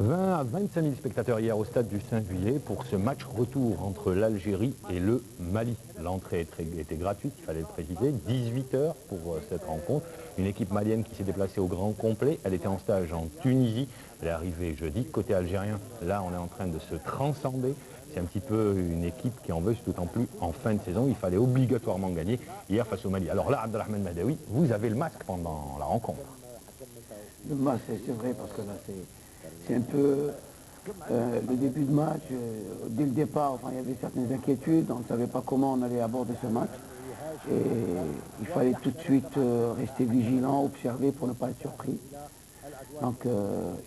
20 à 25 000 spectateurs hier au stade du 5 juillet pour ce match retour entre l'Algérie et le Mali. L'entrée était gratuite, il fallait le préciser, 18 heures pour cette rencontre. Une équipe malienne qui s'est déplacée au grand complet, elle était en stage en Tunisie, elle est arrivée jeudi. Côté algérien, là on est en train de se transcender. C'est un petit peu une équipe qui en veut, d'autant plus en fin de saison. Il fallait obligatoirement gagner hier face au Mali. Alors là, Abdelrahman Mahdaoui, vous avez le masque pendant la rencontre. Le match, c'est vrai, parce que là, c'est un peu le début de match. Dès le départ, enfin, il y avait certaines inquiétudes. On ne savait pas comment on allait aborder ce match. Et il fallait tout de suite rester vigilant, observer pour ne pas être surpris. Donc,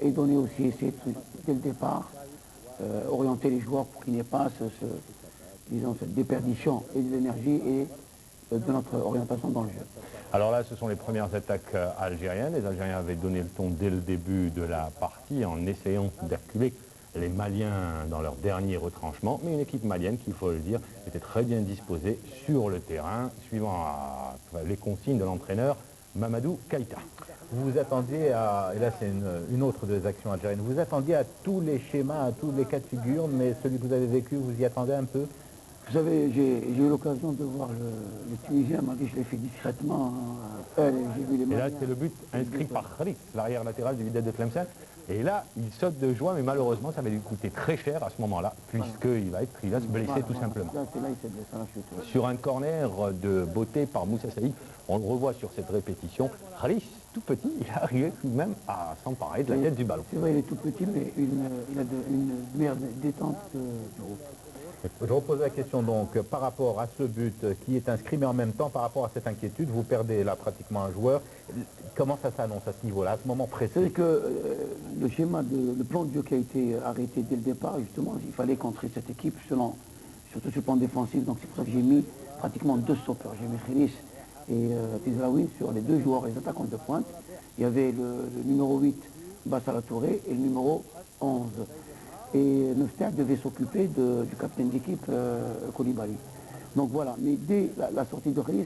et donner aussi, essayer dès le départ, orienter les joueurs pour qu'il n'y ait pas disons, cette déperdition et de l'énergie et de notre orientation dans le jeu. Alors là, ce sont les premières attaques algériennes. Les Algériens avaient donné le ton dès le début de la partie en essayant d'acculer les Maliens dans leur dernier retranchement. Mais une équipe malienne, qu'il faut le dire, était très bien disposée sur le terrain, suivant les consignes de l'entraîneur Mamadou Keïta. Vous vous attendiez à, et là c'est une autre des actions algériennes, vous vous attendiez à tous les schémas, à tous les cas de figure, mais celui que vous avez vécu, vous y attendez un peu? Vous savez, j'ai eu l'occasion de voir le Tunisien, m'a dit je l'ai fait discrètement. J'ai vu les Et là, Maliens. c'est le but inscrit par Khalis, l'arrière latéral du Wydad de Tlemcen. Et là, il saute de joie, mais malheureusement, ça va lui coûter très cher à ce moment-là, puisqu'il va se blesser tout simplement. Là, c'est là, il s'est blessé à la chute. Ouais. Sur un corner de beauté par Moussa Saïd, on le revoit sur cette répétition. Khalis, tout petit, il est arrivé tout de même à s'emparer de la tête du ballon. C'est vrai, il est tout petit, mais il a une meilleure détente du groupe. Je repose la question donc par rapport à ce but qui est inscrit, mais en même temps par rapport à cette inquiétude, vous perdez là pratiquement un joueur. Comment ça s'annonce à ce niveau-là, à ce moment précis? C'est que le schéma, le plan de jeu qui a été arrêté dès le départ, justement, il fallait contrer cette équipe, surtout sur le plan défensif. Donc c'est pour ça que j'ai mis pratiquement deux stoppers. J'ai mis Khalis et Tizraoui sur les deux joueurs, les attaquants de pointe. Il y avait le numéro 8, Bassala Touré, et le numéro 11. Et Nefter devait s'occuper du capitaine d'équipe, Koulibaly. Donc voilà, mais dès la sortie de Khalis,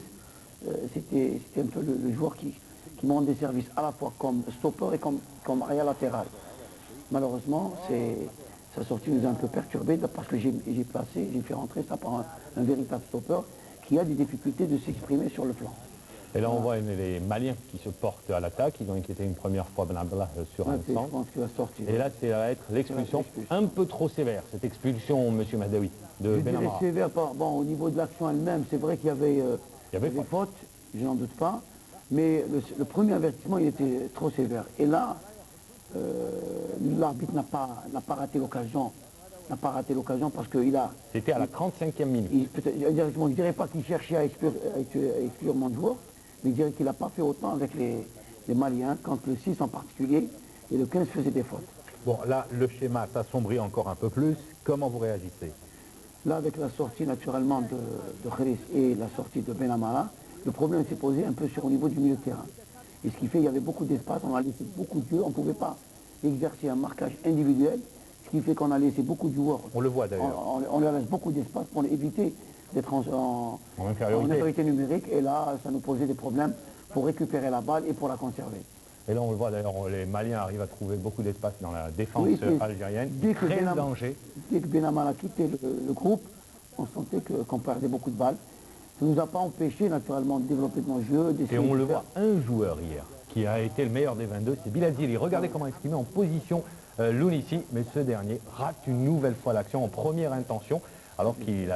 c'était un peu le joueur qui me rendait service à la fois comme stopper et comme arrière latéral. Malheureusement, sa sortie nous a un peu perturbé parce que j'ai fait rentrer ça par un véritable stopper qui a des difficultés de s'exprimer sur le flanc. Et là, on voit les Maliens qui se portent à l'attaque. Ils ont inquiété une première fois Ben Abdallah sur un centre. Je pense qu'il va sortir. Et là, ça va être l'expulsion un peu trop sévère, cette expulsion, M. Mahdaoui, de Je Ben dirais Amara. sévère, bon, au niveau de l'action elle-même, c'est vrai qu'il y avait, faute, je n'en doute pas. Mais le premier avertissement, il était trop sévère. Et là, l'arbitre n'a pas raté l'occasion. N'a pas raté l'occasion parce qu'il a... C'était à la 35e minute. Je ne dirais pas qu'il cherchait à exclure mon joueur, mais je dirais qu'il n'a pas fait autant avec les Maliens, quand le 6 en particulier et le 15 faisaient des fautes. Bon, là, le schéma s'assombrit encore un peu plus. Comment vous réagissez? Là, avec la sortie naturellement de Khalis et la sortie de Ben Amara, le problème s'est posé un peu au niveau du milieu de terrain. Et ce qui fait qu'il y avait beaucoup d'espace, on a laissé beaucoup de jeux, on ne pouvait pas exercer un marquage individuel, ce qui fait qu'on a laissé beaucoup de joueurs. On le voit d'ailleurs. On leur laisse beaucoup d'espace pour éviter d'être en infériorité numérique, et là, ça nous posait des problèmes pour récupérer la balle et pour la conserver. Et là, on le voit d'ailleurs, les Maliens arrivent à trouver beaucoup d'espace dans la défense algérienne. Dès que Ben Amara a quitté le groupe, on sentait qu'on perdait beaucoup de balles. Ça ne nous a pas empêché naturellement de développer notre jeu. Et on le voit, un joueur hier qui a été le meilleur des 22, c'est Bilal Djili. Regardez comment il met en position Lounissi, mais ce dernier rate une nouvelle fois l'action en première intention, alors qu'il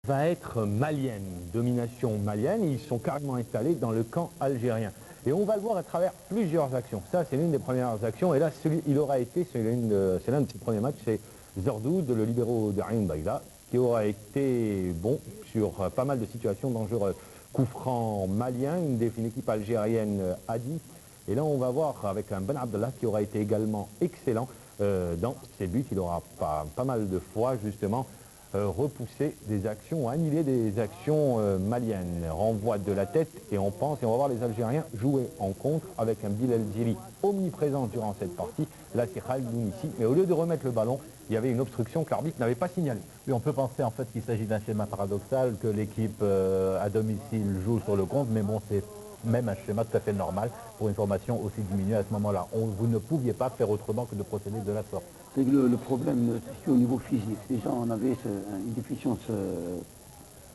va être malienne, domination malienne. Ils sont carrément installés dans le camp algérien. Et on va le voir à travers plusieurs actions. Ça, c'est l'une des premières actions. Et là, il aura été, c'est l'un de ses premiers matchs, c'est Zordoud, le libéro de Ain Baïda, qui aura été bon sur pas mal de situations dangereuses. Coup franc malien, une équipe algérienne Adi. Et là, on va voir avec un Ben Abdallah qui aura été également excellent dans ses buts. Il aura pas mal de fois, justement, repoussé des actions, annulé des actions maliennes. Renvoi de la tête et on pense, et on va voir les Algériens jouer en contre avec un Bilal Djili omniprésent durant cette partie. Là, c'est Khalid Lounissi. Mais au lieu de remettre le ballon, il y avait une obstruction que l'arbitre n'avait pas signalée. Oui, on peut penser en fait qu'il s'agit d'un schéma paradoxal, que l'équipe à domicile joue sur le compte, mais bon, c'est même un schéma tout à fait normal pour une formation aussi diminuée à ce moment-là. Vous ne pouviez pas faire autrement que de procéder de la sorte. C'est que le problème, c'est au niveau physique. Déjà, on avait une déficience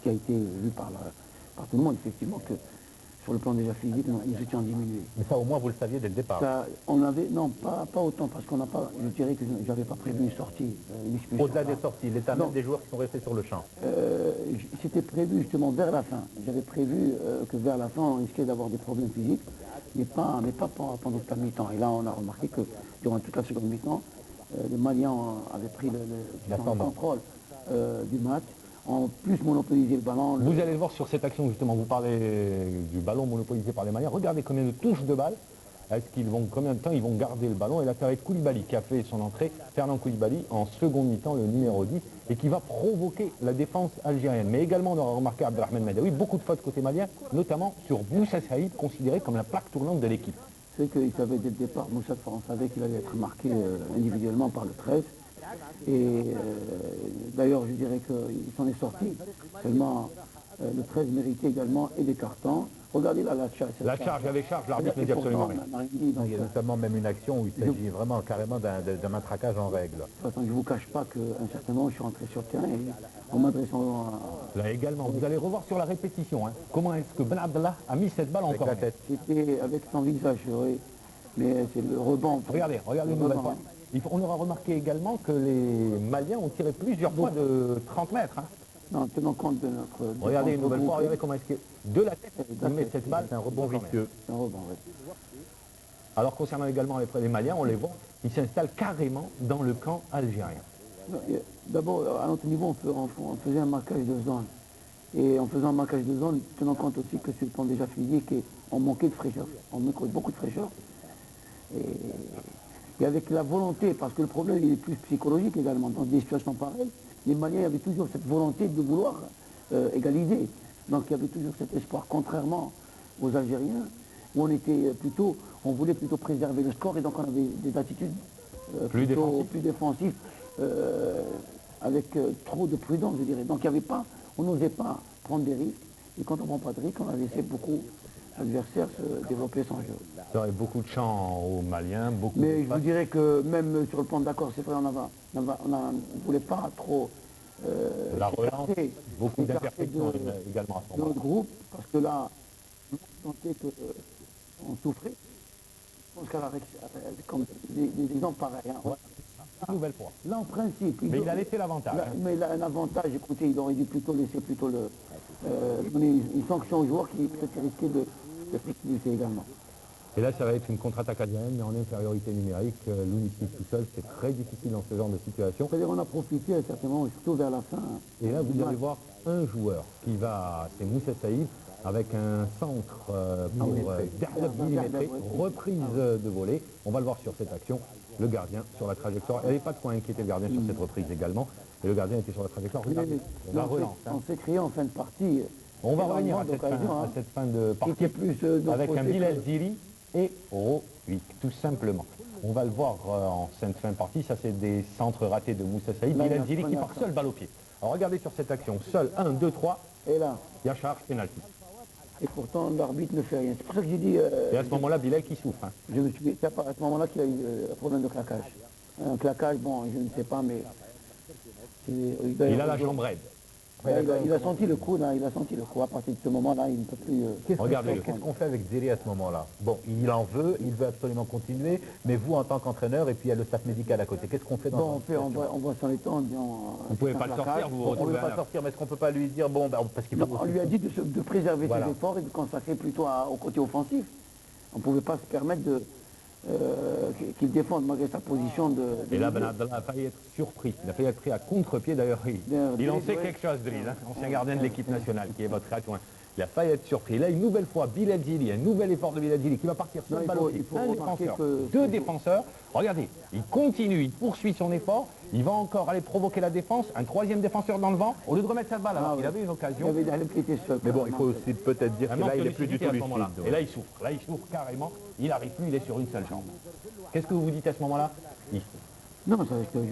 qui a été vue par tout le monde, effectivement, que sur le plan déjà physique, nous étions diminués. Mais ça, au moins, vous le saviez dès le départ. Ça, on avait, non, pas autant, parce qu'on n'a pas, je dirais que je n'avais pas prévu une sortie, une expulsion. Au-delà des sorties, l'état même des joueurs qui sont restés sur le champ. C'était prévu justement vers la fin. J'avais prévu que vers la fin, on risquait d'avoir des problèmes physiques, mais pas pendant toute la mi-temps. Et là, on a remarqué que durant toute la seconde mi-temps, les Maliens avaient pris le contrôle du match, ont plus monopolisé le ballon. Vous allez le voir sur cette action justement, vous parlez du ballon monopolisé par les Maliens. Regardez combien de touches de balle, combien de temps ils vont garder le ballon. Et là, ça va être Koulibaly qui a fait son entrée, Fernand Koulibaly, en seconde mi-temps, le numéro 10, et qui va provoquer la défense algérienne. Mais également, on aura remarqué Abdelrahman Madawi, beaucoup de fautes côté malien, notamment sur Moussa Saïd, considéré comme la plaque tournante de l'équipe. C'est qu'il savait dès le départ, Moussa, on savait qu'il allait être marqué individuellement par le 13. Et d'ailleurs, je dirais qu'il s'en est sorti. Seulement, le 13 méritait également et des cartons. Regardez là la charge. La charge, il y avait charge, l'arbitre ne dit absolument rien. Il y a notamment même une action où il s'agit vraiment carrément d'un matraquage en règle. Je ne vous cache pas qu'à un certain moment, je suis rentré sur le terrain et en m'adressant à... Là également, vous allez revoir sur la répétition, hein, comment est-ce que Ben Abdallah a mis cette balle encore. C'était avec son visage, oui. Mais c'est le rebond. Regardez une nouvelle fois. On aura remarqué également que les Maliens ont tiré plusieurs fois de 30 mètres. Hein. Non, tenant compte de notre... Regardez une nouvelle fois, regardez comment est-ce que de la tête, il met cette balle. C'est un rebond vicieux. C'est un rebond, oui. Alors concernant également les Maliens, on les voit, ils s'installent carrément dans le camp algérien. D'abord, à notre niveau, on faisait un marquage de zone. Et en faisant un marquage de zone, tenant compte aussi que sur le plan déjà physique, on manquait de fraîcheur. On manquait beaucoup de fraîcheur. Et avec la volonté, parce que le problème il est plus psychologique également, dans des situations pareilles, les Maliens avaient toujours cette volonté de vouloir égaliser. Donc il y avait toujours cet espoir, contrairement aux Algériens, où on voulait plutôt préserver le score, et donc on avait des attitudes plus défensives, avec trop de prudence, je dirais. Donc il y avait pas, on n'osait pas prendre des risques, et quand on ne prend pas de risques, on a laissé beaucoup l'adversaire se développer son jeu. Il y aurait beaucoup de chants aux Maliens, beaucoup Mais de... je vous dirais que même sur le plan d'accord, c'est vrai, on ne voulait pas trop... la relance, beaucoup d'imperfections également à ce moment-là. Notre groupe, parce que là, on sentait qu'on souffrait. Je pense qu'avec comme des exemples pareils. Hein. Ouais. Une nouvelle fois. Là, en principe... Mais il a laissé l'avantage. Mais il a un avantage, écoutez, il aurait dû plutôt laisser donner une sanction aux joueurs qui peut-être risquaient de s'expulser également. Et là, ça va être une contre-attaque algérienne, mais en infériorité numérique. L'Unici tout seul, c'est très difficile dans ce genre de situation. C'est-à-dire on a profité certainement, surtout vers la fin. Et là, vous allez voir un joueur qui va, c'est Moussa Saïd, avec un centre pour millimétré, reprise de volée. On va le voir sur cette action. Le gardien sur la trajectoire. Il n'y avait pas de quoi inquiéter le gardien sur cette reprise également. Et le gardien était sur la trajectoire. Regardez, la relance. On s'est créé en fin de partie. On va revenir à cette fin de partie avec un Bilal Zili et Rowick, tout simplement. On va le voir en cette fin de partie. Ça, c'est des centres ratés de Moussa Saïd. Bilal Zili qui part seul, balle au pied. Alors regardez sur cette action. Seul, 1, 2, 3. Et là, il y a charge, pénalty. Et pourtant, l'arbitre ne fait rien. C'est pour ça que j'ai dit... et à ce moment-là, Bilal qui souffre. Hein. C'est à ce moment-là qu'il a eu un problème de claquage. Un claquage, bon, je ne sais pas, mais... Il a la jambe raide. Il a senti le coup, là, il a senti le coup. À partir de ce moment-là, il ne peut plus... Qu'est-ce qu'on fait avec Ziri à ce moment-là? Bon, il en veut, il veut absolument continuer, mais vous, en tant qu'entraîneur, et puis il y a le staff médical à côté, qu'est-ce qu'on fait dans cette situation? On voit son état en disant... Vous ne pouvez pas le sortir, vous vous retrouvez. On ne peut pas le sortir, mais est-ce qu'on ne peut pas lui dire, bon, parce qu'il faut... On lui a dit de préserver ses efforts et de consacrer plutôt au côté offensif. On ne pouvait pas se permettre qu'il défende malgré sa position de... Et là, Ben Abdallah a failli être surpris. Il a failli être pris à contre-pied d'ailleurs. Il en sait quelque chose, Drill, hein, ancien gardien de l'équipe nationale, qui est votre adjoint. Il a failli être surpris. Là, une nouvelle fois, Bilal Zili, un nouvel effort de Bilal Zili qui va partir sur le ballon. Un défenseur, deux défenseurs. Regardez, il continue, il poursuit son effort. Il va encore aller provoquer la défense. Un troisième défenseur dans le vent. Au lieu de remettre sa balle, alors il avait une occasion. Mais bon, il faut aussi peut-être dire que là, il n'est plus du tout lucide. Et là, il souffre. Là, il souffre carrément. Il n'arrive plus, il est sur une seule jambe. Qu'est-ce que vous vous dites à ce moment-là? Non, c'est que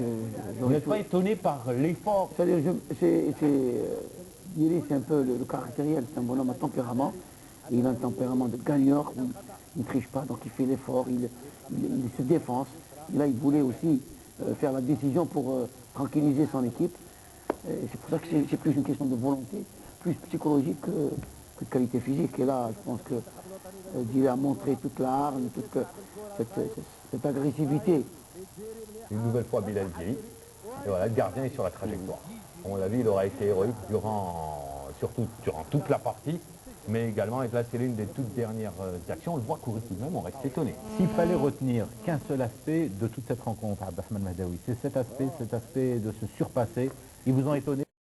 vous n'êtes pas étonné par l'effort? C'est-à-dire, c'est un peu le caractériel, c'est un bonhomme à tempérament. Et il a un tempérament de gagneur, où il ne triche pas, donc il fait l'effort, il se défense. Et là, il voulait aussi faire la décision pour tranquilliser son équipe. C'est pour ça que c'est plus une question de volonté, plus psychologique que de qualité physique. Et là, je pense que Dile a montré toute la hargne, toute cette agressivité. Une nouvelle fois Bilal Dili. Et voilà, le gardien est sur la trajectoire. On l'a vu, il aura été héroïque surtout durant toute la partie, mais également, et là c'est l'une des toutes dernières actions, on le voit courir tout de même, on reste étonné. S'il fallait retenir qu'un seul aspect de toute cette rencontre, Abdelrahmane Mahdaoui, c'est cet aspect de se surpasser. Ils vous ont étonné?